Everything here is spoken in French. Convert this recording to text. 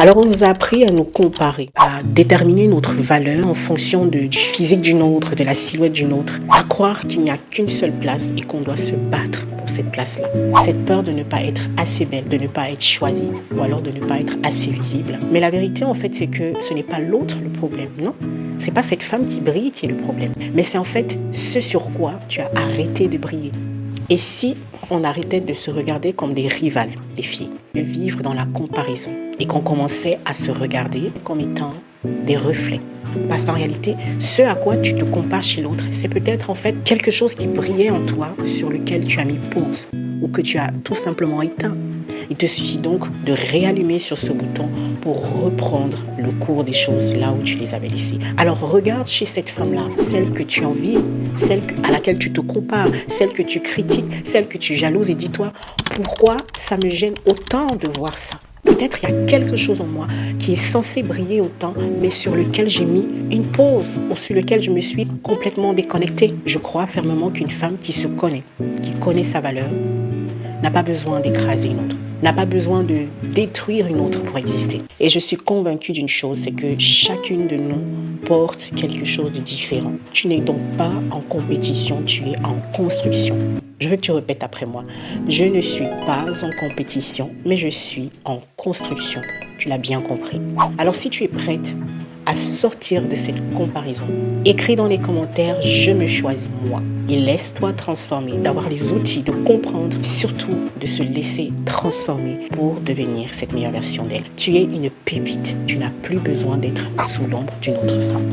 Alors on nous a appris à nous comparer, à déterminer notre valeur en fonction du physique d'une autre, de la silhouette d'une autre, à croire qu'il n'y a qu'une seule place et qu'on doit se battre pour cette place-là. Cette peur de ne pas être assez belle, de ne pas être choisie, ou alors de ne pas être assez visible. Mais la vérité en fait c'est que ce n'est pas l'autre le problème, non? C'est pas cette femme qui brille qui est le problème, mais c'est en fait ce sur quoi tu as arrêté de briller. Et si on arrêtait de se regarder comme des rivales, les filles, de vivre dans la comparaison et qu'on commençait à se regarder comme étant des reflets. Parce qu'en réalité, ce à quoi tu te compares chez l'autre, c'est peut-être en fait quelque chose qui brillait en toi sur lequel tu as mis pause ou que tu as tout simplement éteint. Il te suffit donc de réallumer sur ce bouton pour reprendre le cours des choses là où tu les avais laissées. Alors regarde chez cette femme-là, celle que tu envies, celle à laquelle tu te compares, celle que tu critiques, celle que tu jalouses et dis-toi pourquoi ça me gêne autant de voir ça. Peut-être il y a quelque chose en moi qui est censé briller autant, mais sur lequel j'ai mis une pause ou sur lequel je me suis complètement déconnectée. Je crois fermement qu'une femme qui se connaît, qui connaît sa valeur, n'a pas besoin d'écraser une autre, n'a pas besoin de détruire une autre pour exister. Et je suis convaincue d'une chose, c'est que chacune de nous porte quelque chose de différent. Tu n'es donc pas en compétition, tu es en construction. Je veux que tu répètes après moi. Je ne suis pas en compétition, mais je suis en construction. Tu l'as bien compris. Alors si tu es prête à sortir de cette comparaison, écris dans les commentaires « Je me choisis moi » et laisse-toi transformer, d'avoir les outils de comprendre, surtout de se laisser transformer pour devenir cette meilleure version d'elle. Tu es une pépite, tu n'as plus besoin d'être sous l'ombre d'une autre femme.